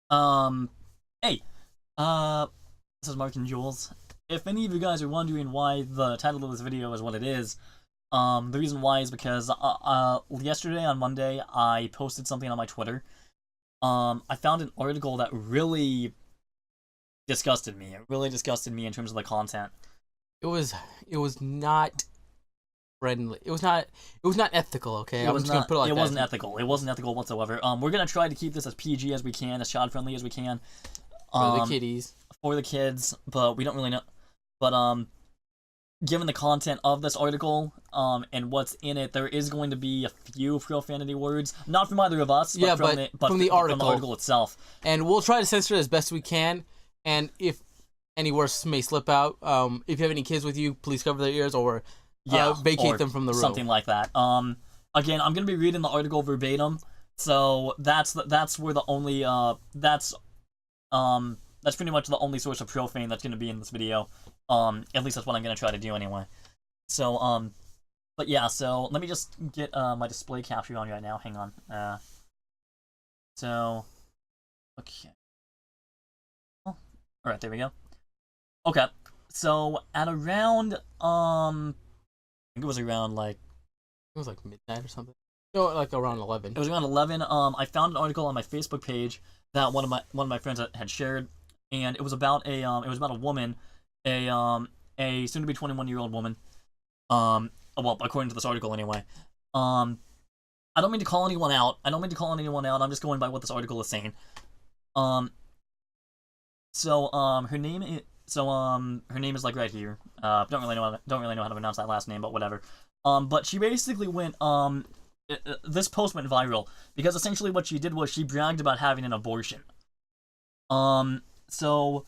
Um, hey, uh, this is Mark and Jules. If any of you guys are wondering why the title of this video is what it is, the reason why is because, yesterday on Monday, I posted something on my Twitter. I found an article that really disgusted me. It really disgusted me in terms of the content. It was it was not friendly. It was not ethical, okay? It I'm was just gonna not, put it like it that. wasn't ethical. It wasn't ethical whatsoever. We're gonna try to keep this as PG as we can, as child-friendly as we can. For the Um, kiddies. for the kids, but we don't really know. But, given the content of this article, and what's in it, there is going to be a few profanity words, not from either of us, but Yeah, from from the from the article. article itself. And we'll try to censor it as best we can. And if any words may slip out, if you have any kids with you, please cover their ears or vacate or them from the room. something like that. Again, I'm gonna be reading the article verbatim, so that's where the only that's pretty much the only source of profane that's gonna be in this video. At least that's what I'm gonna try to do anyway. So, but yeah, so let me just get my display capture on right now. Hang on. So, okay. Oh, all right, there we go. Okay, so at around I think it was around like It was like midnight or something. No, like around 11. it was around 11. I found an article on my Facebook page that one of my friends had shared, and it was about a woman, a soon to be 21-year-old woman. Well, according to this article anyway. I don't mean to call anyone out. I'm just going by what this article is saying. Her name is her name is like right here. Don't really know how to pronounce that last name, but whatever. But she basically went this post went viral because essentially what she did was she bragged about having an abortion. So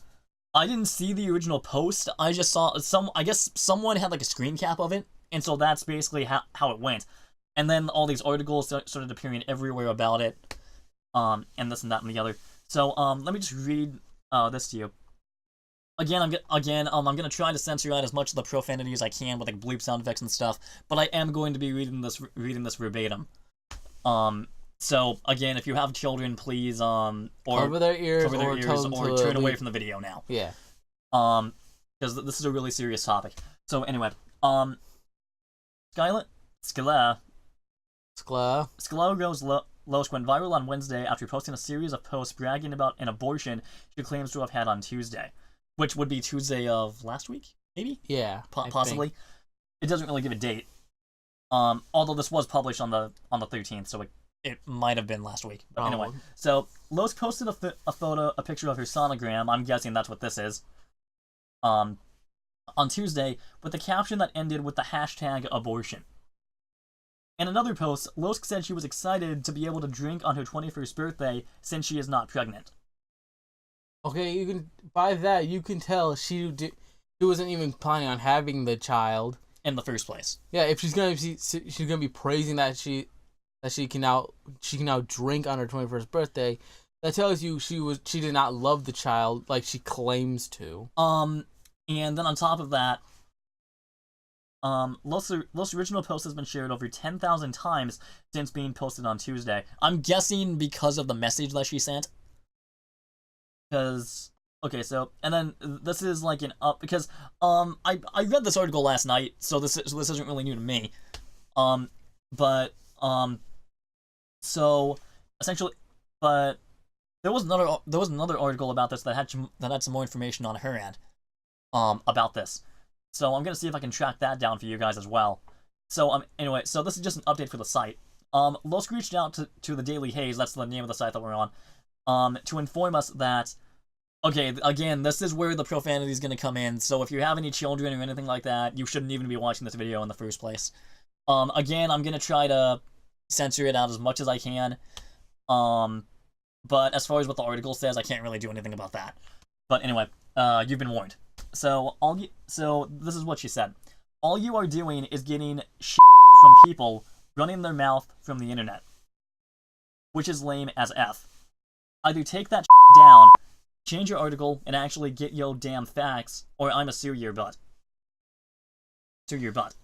I didn't see the original post. I just saw I guess someone had like a screen cap of it, and so that's basically how it went. And then all these articles started appearing everywhere about it, and this and that and the other. So let me just read this to you. Again, I'm gonna try to censor out as much of the profanity as I can with like bleep sound effects and stuff, but I am going to be reading this verbatim. So again, if you have children, please or cover their ears, or turn away from the video now. Yeah. Because this is a really serious topic. So anyway, Skla goes Loesch went viral on Wednesday after posting a series of posts bragging about an abortion she claims to have had on Tuesday. Which would be Tuesday of last week, maybe? Yeah, possibly. It doesn't really give a date. Although this was published on the 13th, so it might have been last week. But anyway, so Loesch posted a picture of her sonogram. I'm guessing that's what this is. On Tuesday, with a caption that ended with the hashtag abortion. In another post, Loesch said she was excited to be able to drink on her 21st birthday since she is not pregnant. Okay, by that you can tell she wasn't even planning on having the child in the first place. Yeah, if she's gonna be praising that she can now drink on her 21st birthday, that tells you she did not love the child like she claims to. And then on top of that, Loesch's original post has been shared over 10,000 times since being posted on Tuesday. I'm guessing because of the message that she sent. Because okay, so and then this is like because I read this article last night, so this isn't really new to me. So essentially, but there was another article about this that had some more information on her end about this. So I'm gonna see if I can track that down for you guys as well. So anyway, so this is just an update for the site. Loesch reached out to the Daily Haze, that's the name of the site that we're on, to inform us that, okay, again, this is where the profanity is going to come in, so if you have any children or anything like that, you shouldn't even be watching this video in the first place. Again, I'm going to try to censor it out as much as I can, but as far as what the article says, I can't really do anything about that. But anyway, you've been warned. So this is what she said. All you are doing is getting shit from people running their mouth from the internet, which is lame as F. Either take that down, change your article, and actually get yo damn facts, or I'ma sue your butt. Sue your butt.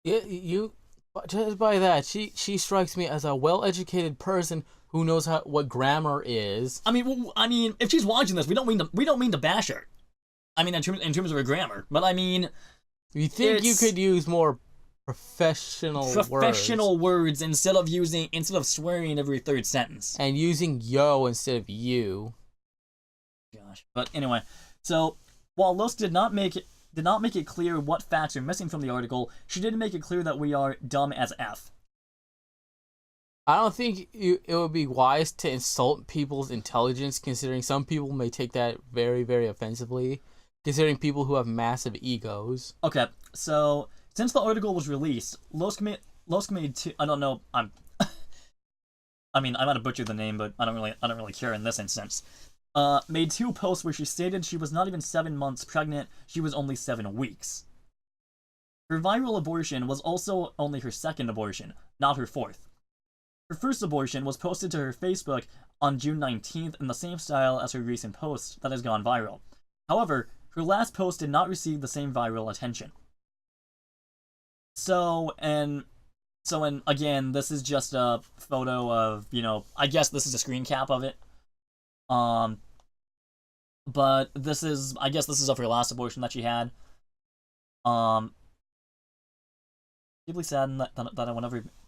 Yeah, just by that, she strikes me as a well-educated person who knows what grammar is. I mean, if she's watching this, we don't mean to bash her. I mean, in terms of her grammar, but I mean, you think you could use more professional words instead of swearing every third sentence and using yo instead of you. Gosh, but anyway, so while Los did not make it clear what facts are missing from the article, she did make it clear that we are dumb as F. I don't think it would be wise to insult people's intelligence, considering some people may take that very, very offensively, considering people who have massive egos. Okay, so since the article was released, Los made two. I don't know. I mean, I might have butchered the name, but I don't really care in this instance. Made 2 posts where she stated she was not even 7 months pregnant. She was only 7 weeks. Her viral abortion was also only her 2nd abortion, not her 4th. Her first abortion was posted to her Facebook on June 19th in the same style as her recent post that has gone viral. However, her last post did not receive the same viral attention. So again, this is just a photo of, I guess this is a screen cap of it. But I guess this is of her last abortion that she had. Deeply saddened that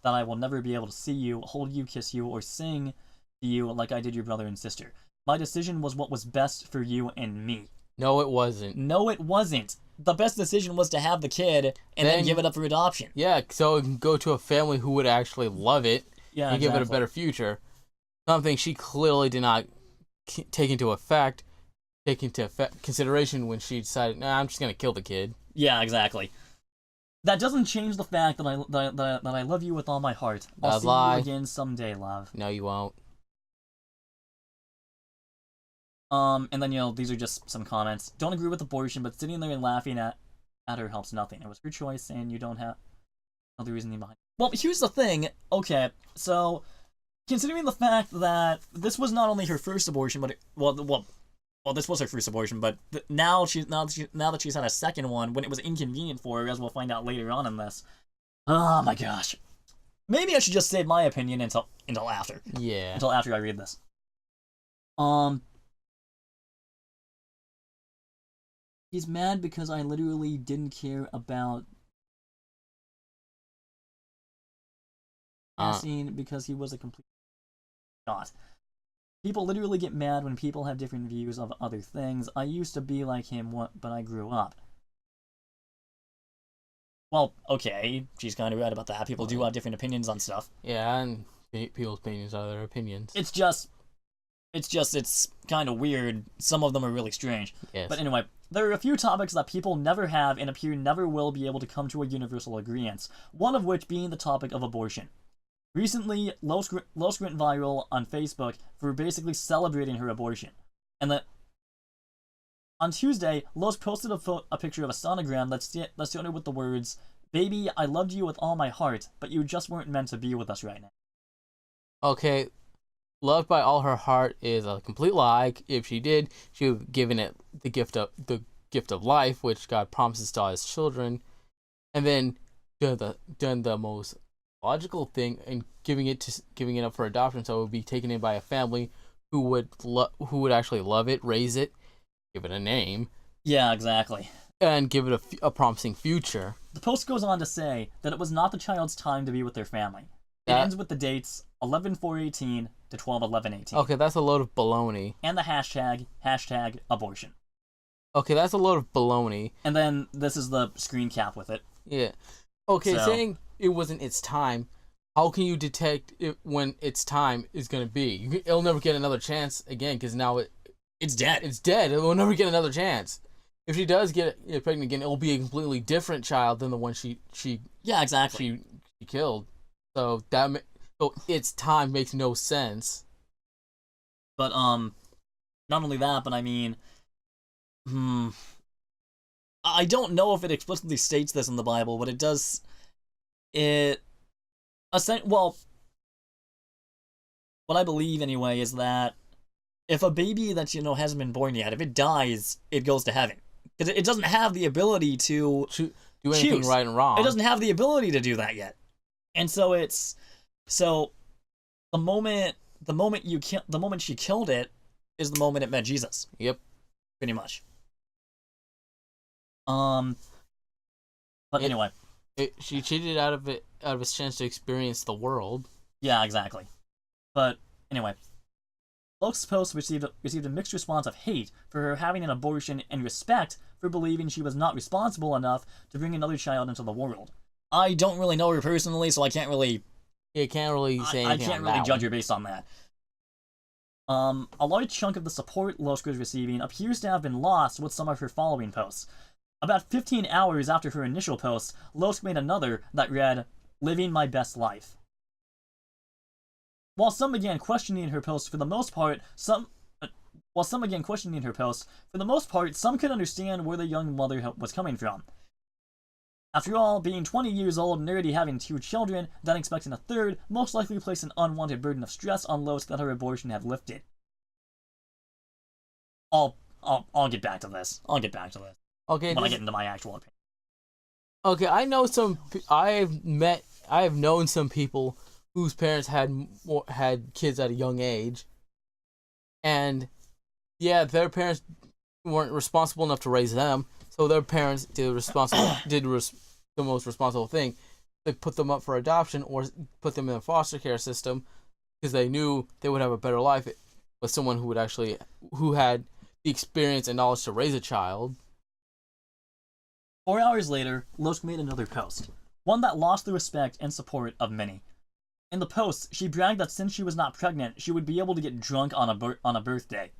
I will never be able to see you, hold you, kiss you, or sing to you like I did your brother and sister. My decision was what was best for you and me. No, it wasn't. No, it wasn't. The best decision was to have the kid and then give it up for adoption. Yeah, so it can go to a family who would actually love it and give it a better future. Something she clearly did not take into consideration when she decided, nah, I'm just gonna kill the kid. Yeah, exactly. That doesn't change the fact that I love you with all my heart. I'll see you again someday, love. No, you won't. And then, these are just some comments. Don't agree with abortion, but sitting there and laughing at her helps nothing. It was her choice, and you don't have other reasoning behind it. Well, here's the thing. Okay, so considering the fact that this was not only her first abortion, but this was her first abortion, but now that she's had a second one, when it was inconvenient for her, as we'll find out later on in this. Oh my gosh. Maybe I should just save my opinion until after. Yeah. Until after I read this. He's mad because I literally didn't care about passing because he was a complete shot. People literally get mad when people have different views of other things. I used to be like him, but I grew up. Well, okay, she's kind of right about that. People do have different opinions on stuff. Yeah, and people's opinions are their opinions. It's kind of weird. Some of them are really strange. Yes. But anyway, there are a few topics that people never have and appear never will be able to come to a universal agreement, one of which being the topic of abortion. Recently, Los went viral on Facebook for basically celebrating her abortion. And that on Tuesday, Los posted a picture of a sonogram that started with the words, "Baby, I loved you with all my heart, but you just weren't meant to be with us right now." Okay, loved by all her heart is a complete lie. If she did, she would have given it the gift of life, which God promises to all his children, and then done the most logical thing and giving it up for adoption, so it would be taken in by a family who would actually love it, raise it, give it a name. Yeah, exactly. And give it a promising future. The post goes on to say that it was not the child's time to be with their family. It ends with the dates 11/4/18 to 12/11/18. Okay, that's a load of baloney. And the hashtag abortion. Okay, that's a load of baloney. And then this is the screen cap with it. Yeah. Okay, saying it wasn't its time, how can you detect when its time is going to be? It'll never get another chance again because now it's dead. It's dead. It will never get another chance. If she does get pregnant again, it will be a completely different child than the one she yeah, exactly. She killed. So its time makes no sense. But not only that, but I mean, I don't know if it explicitly states this in the Bible, but it does. Well, what I believe anyway is that if a baby that hasn't been born yet, if it dies, it goes to heaven because it doesn't have the ability to do anything right and wrong. It doesn't have the ability to do that yet, and so the moment the moment she killed it is the moment it met Jesus. Yep. Pretty much. But anyway. She cheated out of its chance to experience the world. Yeah, exactly. But anyway, Loke's post received a mixed response of hate for her having an abortion and respect for believing she was not responsible enough to bring another child into the world. I don't really know her personally, so I can't really. You can't really say anything. I can't really judge her based on that. A large chunk of the support Losk was receiving appears to have been lost with some of her following posts. About 15 hours after her initial post, Losk made another that read, "Living my best life." While some began questioning her post, for the most part, some could understand where the young mother was coming from. After all, being 20 years old and already having 2 children, then expecting a third, most likely placed an unwanted burden of stress on Losk that her abortion had lifted. I'll get back to this. Okay. When I get into my actual opinion. Okay, I know some. I have known some people whose parents had kids at a young age, and yeah, their parents weren't responsible enough to raise them, so their parents did the most responsible thing. They put them up for adoption or put them in a foster care system because they knew they would have a better life with someone who had the experience and knowledge to raise a child. 4 hours later, Losk made another post, one that lost the respect and support of many. In the post, she bragged that since she was not pregnant, she would be able to get drunk on a birthday.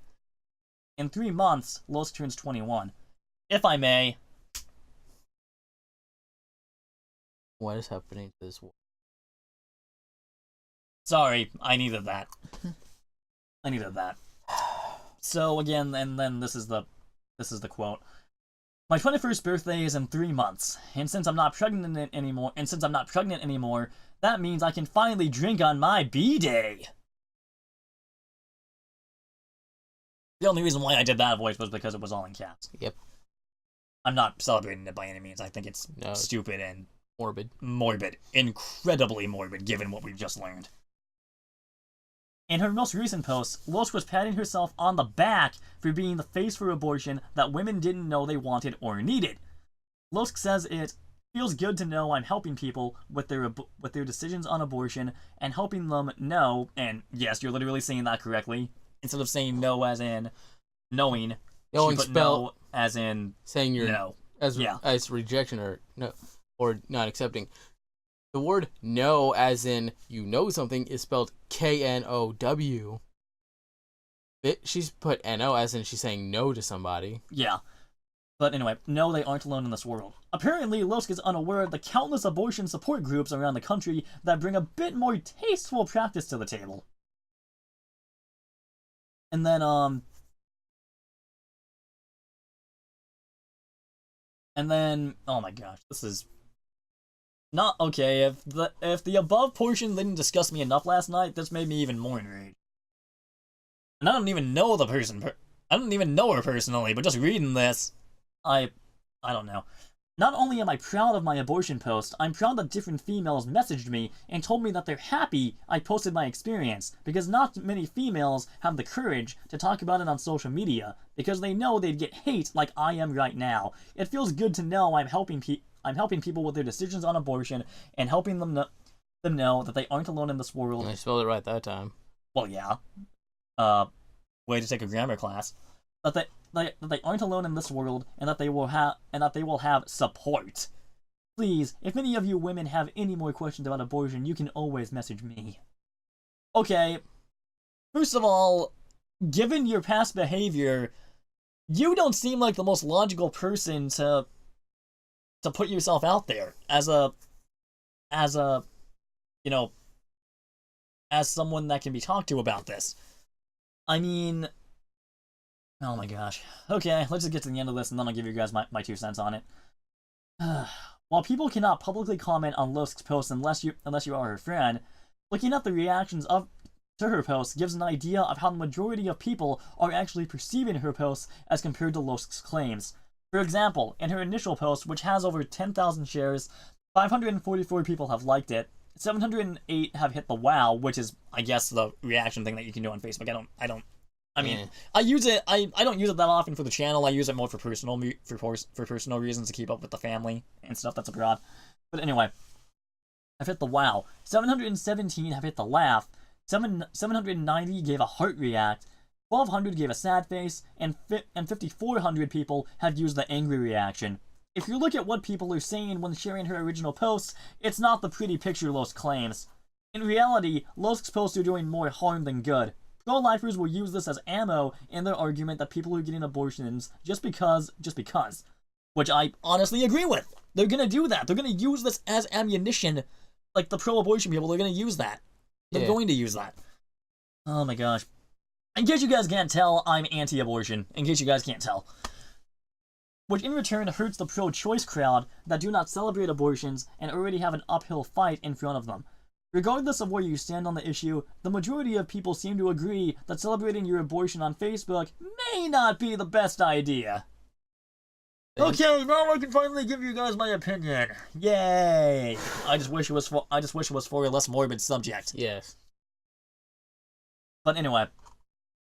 In 3 months, Losk turns 21. If I may... What is happening to this world? Sorry, I needed that. So again, and then this is the quote. "My 21st birthday is in 3 months, and since I'm not pregnant anymore, that means I can finally drink on my B-Day." The only reason why I did that voice was because it was all in caps. Yep. I'm not celebrating it by any means. I think it's stupid and morbid, incredibly morbid, given what we've just learned. In her most recent post, Losk was patting herself on the back for being the face for abortion that women didn't know they wanted or needed. Losk says it feels good to know I'm helping people with their decisions on abortion and helping them know, and yes, you're literally saying that correctly. Instead of saying no as in knowing, Knowing she put spell no as in saying you're no. as rejection or no or not accepting. The word "know" as in you know something is spelled K-N-O-W. She's put N-O as in she's saying no to somebody. Yeah. But anyway, no, they aren't alone in this world. Apparently, Losk is unaware of the countless abortion support groups around the country that bring a bit more tasteful practice to the table. And then, oh my gosh, this is not okay. If the above portion didn't disgust me enough last night, this made me even more enraged. And I don't even know the person. I don't even know her personally, but just reading this, I don't know. Not only am I proud of my abortion post, I'm proud that different females messaged me and told me that they're happy I posted my experience, because not many females have the courage to talk about it on social media, because they know they'd get hate like I am right now. It feels good to know I'm helping people with their decisions on abortion and helping them know that they aren't alone in this world. I spelled it right that time. Well, yeah. Way to take a grammar class. That they aren't alone in this world, and that they will have support. Please, if any of you women have any more questions about abortion, you can always message me. Okay. First of all, given your past behavior, you don't seem like the most logical person to put yourself out there as someone that can be talked to about this. I mean, oh my gosh. Okay, let's just get to the end of this and then I'll give you guys my 2 cents on it. While people cannot publicly comment on Losk's post unless you are her friend, looking at the reactions to her post gives an idea of how the majority of people are actually perceiving her posts as compared to Losk's claims. For example, in her initial post, which has over 10,000 shares, 544 people have liked it, 708 have hit the wow, which is, I guess, the reaction thing that you can do on Facebook. I mean, Yeah. I use it. I don't use it that often for the channel. I use it more for personal reasons to keep up with the family and stuff that's abroad. But anyway, I've hit the wow. 717 have hit the laugh. 790 gave a heart react. 1200 gave a sad face, and 5400 people have used the angry reaction. If you look at what people are saying when sharing her original posts, it's not the pretty picture Losk claims. In reality, Losk's posts are doing more harm than good. Pro-lifers will use this as ammo in their argument that people are getting abortions just because. Which I honestly agree with. They're gonna do that. They're gonna use this as ammunition. Like the pro-abortion people, they're gonna use that. They're going to use that. Oh my gosh. In case you guys can't tell, I'm anti-abortion. In case you guys can't tell. Which in return hurts the pro-choice crowd that do not celebrate abortions and already have an uphill fight in front of them. Regardless of where you stand on the issue, the majority of people seem to agree that celebrating your abortion on Facebook may not be the best idea. Okay, now I can finally give you guys my opinion. Yay! I just wish it was for a less morbid subject. Yes. But anyway,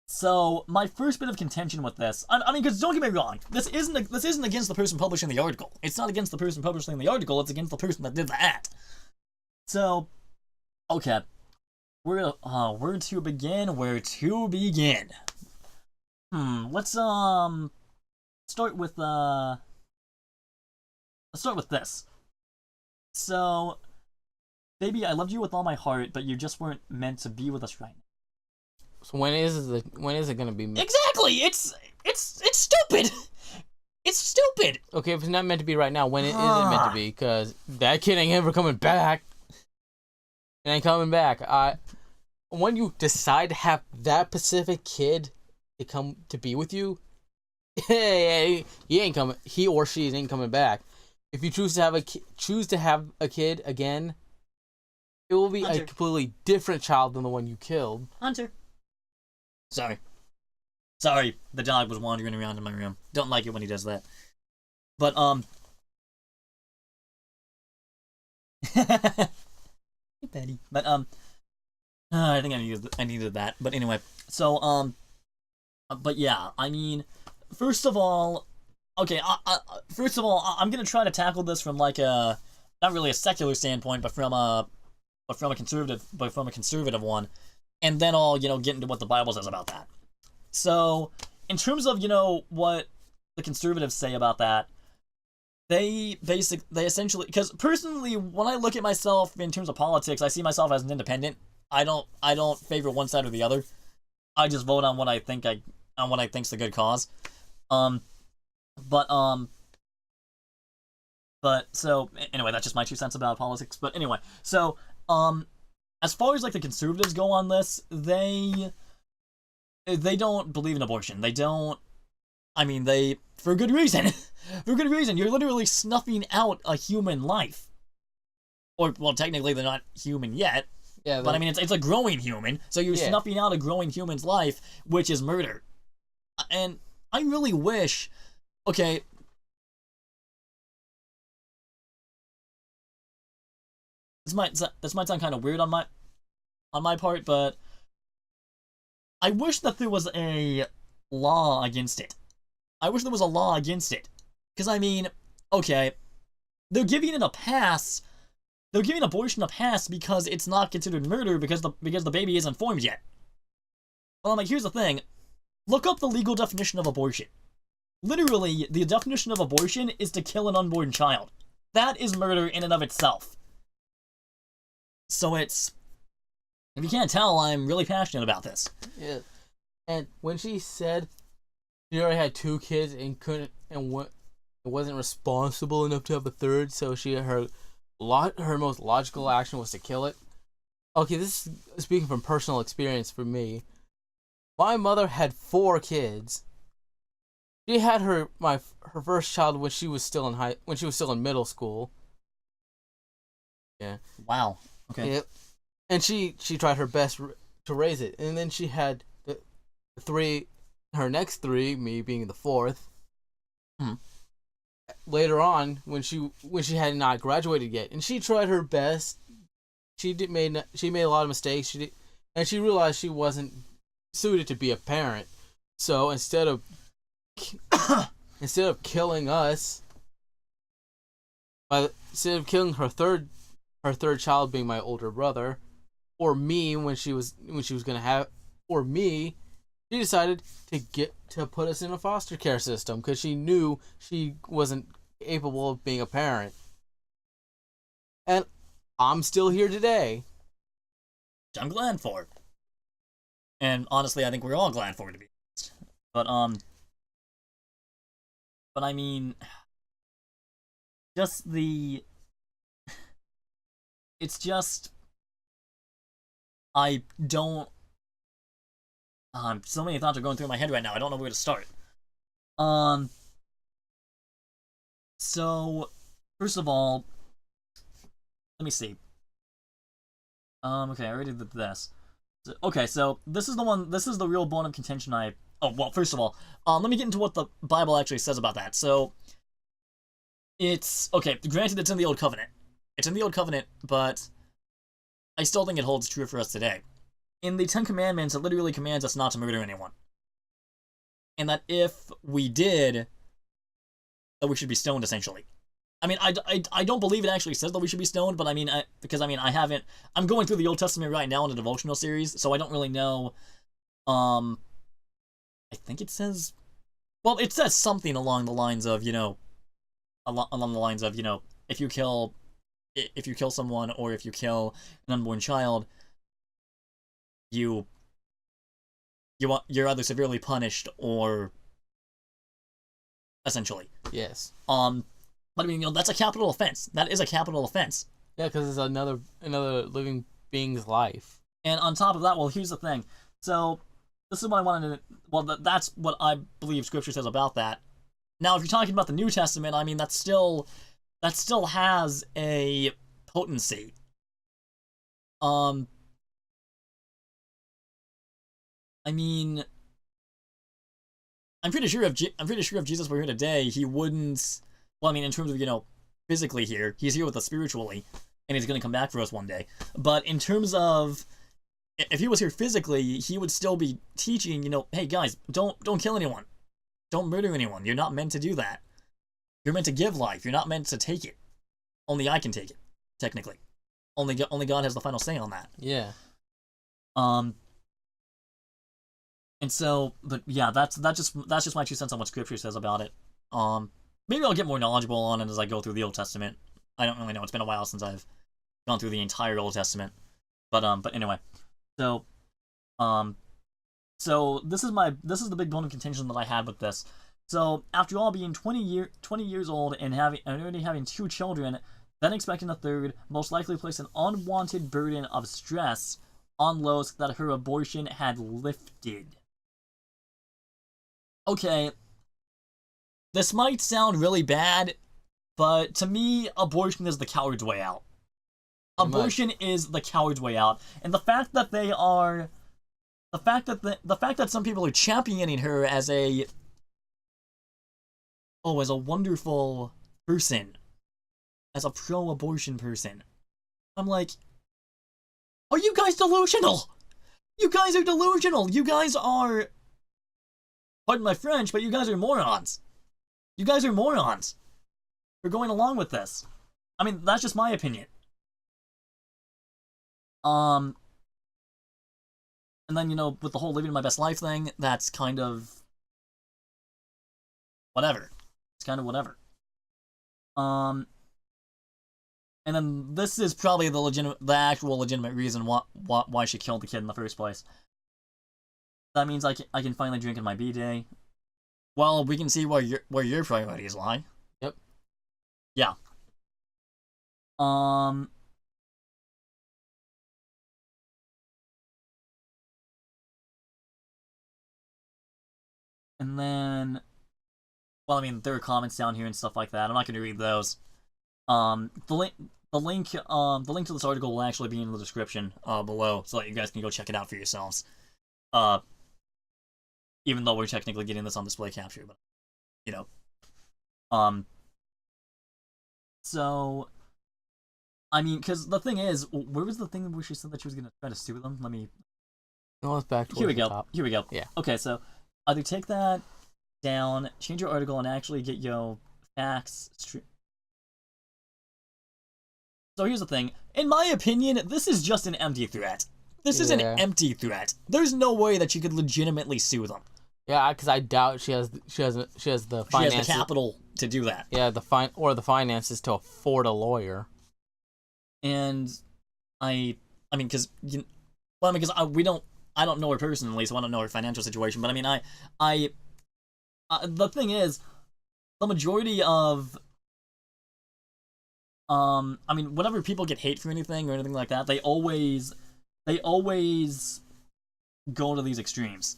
so my first bit of contention with this, I mean, because don't get me wrong, this isn't against the person publishing the article. It's not against the person publishing the article. It's against the person that did the act. So, okay, where to begin? Let's start with this. So, baby, I loved you with all my heart, but you just weren't meant to be with us right now. So when is it gonna be? Exactly. It's stupid. It's stupid. Okay, if it's not meant to be right now, when is it meant to be? Because that kid ain't ever coming back. It ain't coming back. When you decide to have that specific kid to come to be with you, he ain't coming. He or she ain't coming back. If you choose to have a kid again, it will be Hunter. a completely different child than the one you killed. Hunter. Sorry, the dog was wandering around in my room. Don't like it when he does that. But, hey, Betty. But, I think I needed that. But anyway, so, but yeah, I mean, first of all, I'm gonna try to tackle this from like a, not really a secular standpoint, but from a conservative one. And then I'll, get into what the Bible says about that. So, in terms of, what the conservatives say about that, they essentially, because personally, when I look at myself in terms of politics, I see myself as an independent. I don't favor one side or the other. I just vote on what I think's the good cause. But so anyway, that's just my 2 cents about politics. But anyway, so as far as like the conservatives go on this, they don't believe in abortion. They don't. I mean, for good reason. For good reason. You're literally snuffing out a human life. Or, well, technically they're not human yet. Yeah. But I mean, it's a growing human. So you're snuffing out a growing human's life, which is murder. And I really wish. Okay. This might sound kind of weird on my part, but I wish that there was a law against it. I wish there was a law against it. Because, I mean, okay, they're giving it a pass. They're giving abortion a pass because it's not considered murder because the baby isn't formed yet. Well, I'm like, here's the thing. Look up the legal definition of abortion. Literally, the definition of abortion is to kill an unborn child. That is murder in and of itself. So it's... If you can't tell, I'm really passionate about this. Yeah. And when she said she already had 2 kids and wasn't responsible enough to have a third, so her most logical action was to kill it. Okay, this is speaking from personal experience for me. My mother had 4 kids. She had her first child when she was still in middle school. Yeah. Wow. Okay. Yep. And she tried her best to raise it, and then she had the 3, her next 3, me being the 4th. Later on, when she had not graduated yet, and she tried her best she made a lot of mistakes. And she realized she wasn't suited to be a parent. So instead of killing us, instead of killing her third child being my older brother, or me when she was gonna have, or me, she decided to put us in a foster care system because she knew she wasn't capable of being a parent. And I'm still here today. Which I'm glad for. And honestly, I think we're all glad for it, to be honest. But I mean, just the, it's just, I don't, so many thoughts are going through my head right now. I don't know where to start. Um, so, first of all, let me see. Okay, I already did this. Okay, so this is the one. This is the real bone of contention. Oh well, first of all, let me get into what the Bible actually says about that. So, it's okay. Granted, it's in the Old Covenant. It's in the Old Covenant, but I still think it holds true for us today. In the Ten Commandments, it literally commands us not to murder anyone, and that if we did, that we should be stoned. Essentially, I mean, I don't believe it actually says that we should be stoned, but I mean, because I mean, I haven't. I'm going through the Old Testament right now in a devotional series, so I don't really know. I think it says, well, it says something along the lines of, along the lines of, if you kill someone or if you kill an unborn child, you're either severely punished or essentially. Yes. But I mean, that's a capital offense. That is a capital offense. Yeah, because it's another living being's life. And on top of that, well, here's the thing. So this is what I wanted to. Well, that's what I believe Scripture says about that. Now, if you're talking about the New Testament, I mean, that still has a potency. I mean, I'm pretty sure if Jesus were here today, he wouldn't. Well, I mean, in terms of physically here, he's here with us spiritually, and he's going to come back for us one day. But in terms of if he was here physically, he would still be teaching. Hey guys, don't kill anyone, don't murder anyone. You're not meant to do that. You're meant to give life. You're not meant to take it. Only I can take it, technically. Only God has the final say on that. Yeah. And so, but yeah, that's just my 2 cents on what Scripture says about it. Maybe I'll get more knowledgeable on it as I go through the Old Testament. I don't really know. It's been a while since I've gone through the entire Old Testament. But anyway, so this is the big bone of contention that I had with this. So after all being 20 years old and already having 2 children, then expecting a third, most likely placed an unwanted burden of stress on Lois that her abortion had lifted. Okay, this might sound really bad, but to me, abortion is the coward's way out. Abortion is the coward's way out, and the fact that some people are championing her as a wonderful person, as a pro-abortion person, I'm like, are you guys delusional? You guys are delusional. You guys are, pardon my French, but you guys are morons. You guys are morons for going along with this. I mean, that's just my opinion. And then, with the whole living my best life thing, that's kind of whatever. It's kind of whatever. And then this is probably the actual legitimate reason why she killed the kid in the first place. That means I can finally drink in my B-day. Well, we can see where your priorities lie. Yep. Yeah. And then, well, I mean, there are comments down here and stuff like that. I'm not going to read those. The link to this article will actually be in the description below, so that you guys can go check it out for yourselves. Even though we're technically getting this on display capture, but So I mean, because the thing is, where was the thing where she said that she was gonna try to sue them? Let me. No, it's back Here we towards the go. top. Here we go. Yeah. Okay, so either take that down, change your article, and actually get facts. So here's the thing. In my opinion, this is just an empty threat. This is an Yeah. empty threat. There's no way that she could legitimately sue them. Yeah, because I doubt she has the finances. She has the capital to do that. Yeah, the finances to afford a lawyer. And I mean, because I don't know her personally, so I don't know her financial situation. But I mean, the thing is, the majority of I mean, whenever people get hate for anything or anything like that, they always go to these extremes,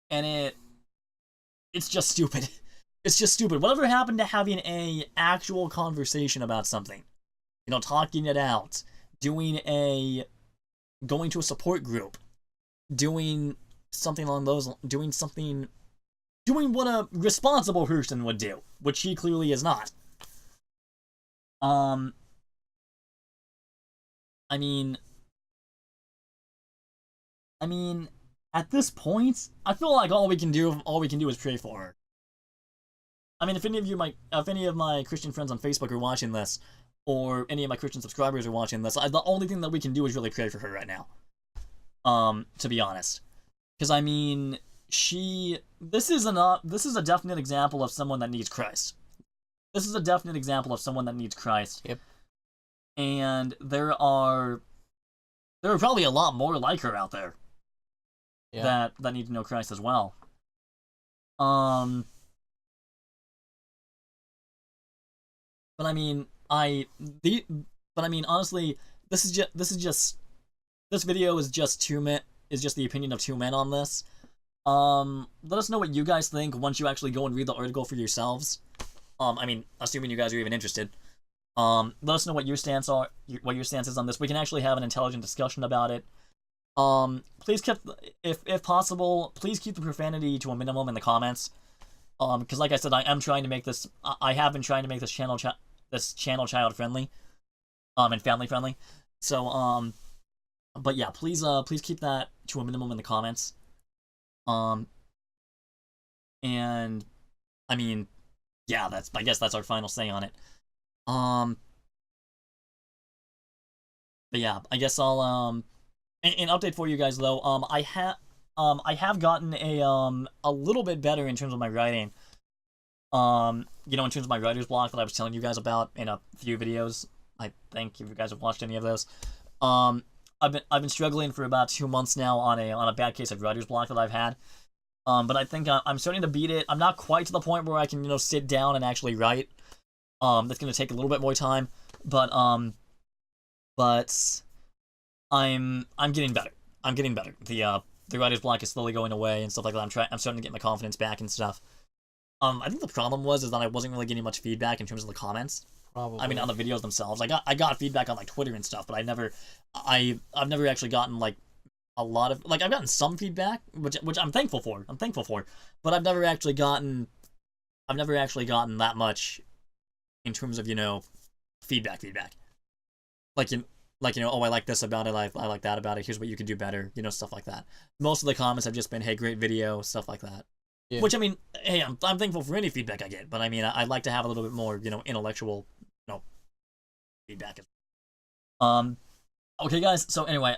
and it's just stupid. It's just stupid. Whatever happened to having a actual conversation about something? You know, talking it out, going to a support group, doing something along those, doing what a responsible person would do, which she clearly is not. I mean, at this point, I feel like all we can do is pray for her. I mean, if any of my Christian friends on Facebook are watching this, or any of my Christian subscribers are watching this, the only thing that we can do is really pray for her right now. To be honest, because I mean, this is a definite example of someone that needs Christ. This is a definite example of someone that needs Christ. Yep. And there are probably a lot more like her out there. Yeah. That need to know Christ as well. But I mean, honestly, this video is just the opinion of two men on this. Let us know what you guys think once you actually go and read the article for yourselves. I mean, assuming you guys are even interested. Let us know what your stance is on this. We can actually have an intelligent discussion about it. Please if possible, please keep the profanity to a minimum in the comments. Because like I said, I have been trying to make this channel child friendly, and family friendly. So, but yeah, please keep that to a minimum in the comments. And I mean, yeah, I guess that's our final say on it. But yeah, I guess I'll an update for you guys though. I have gotten a little bit better in terms of my writing. You know, in terms of my writer's block that I was telling you guys about in a few videos. I think if you guys have watched any of those. I've been struggling for about 2 months now on a bad case of writer's block that I've had. But I think I'm starting to beat it. I'm not quite to the point where I can, you know, sit down and actually write. That's gonna take a little bit more time, but I'm getting better. I'm getting better. The writer's block is slowly going away and stuff like that. I'm starting to get my confidence back and stuff. I think the problem is that I wasn't really getting much feedback in terms of the comments. Probably. I mean, on the videos themselves. I got feedback on like Twitter and stuff, but I've never actually gotten like a lot of, like, I've gotten some feedback, which I'm thankful for. But I've never actually gotten that much in terms of, you know, feedback. Like, you know, oh, I like this about it, I like that about it, here's what you can do better, you know, stuff like that. Most of the comments have just been, hey, great video, stuff like that. Yeah. Which, I mean, hey, I'm thankful for any feedback I get, but I mean, I'd like to have a little bit more, you know, intellectual, you know, feedback. Okay, guys, so anyway,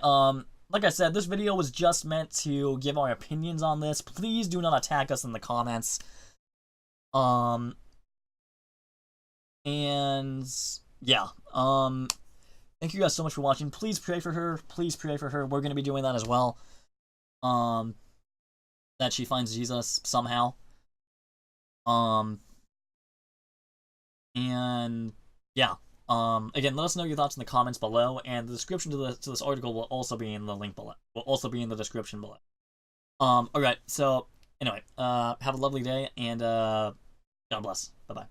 like I said, this video was just meant to give our opinions on this. Please do not attack us in the comments. And yeah, thank you guys so much for watching. Please pray for her. We're gonna be doing that as well. That she finds Jesus somehow. And yeah. Again, let us know your thoughts in the comments below, and the description to this article will also be in the link below. Will also be in the description below. Alright, so anyway, have a lovely day, and God bless. Bye-bye.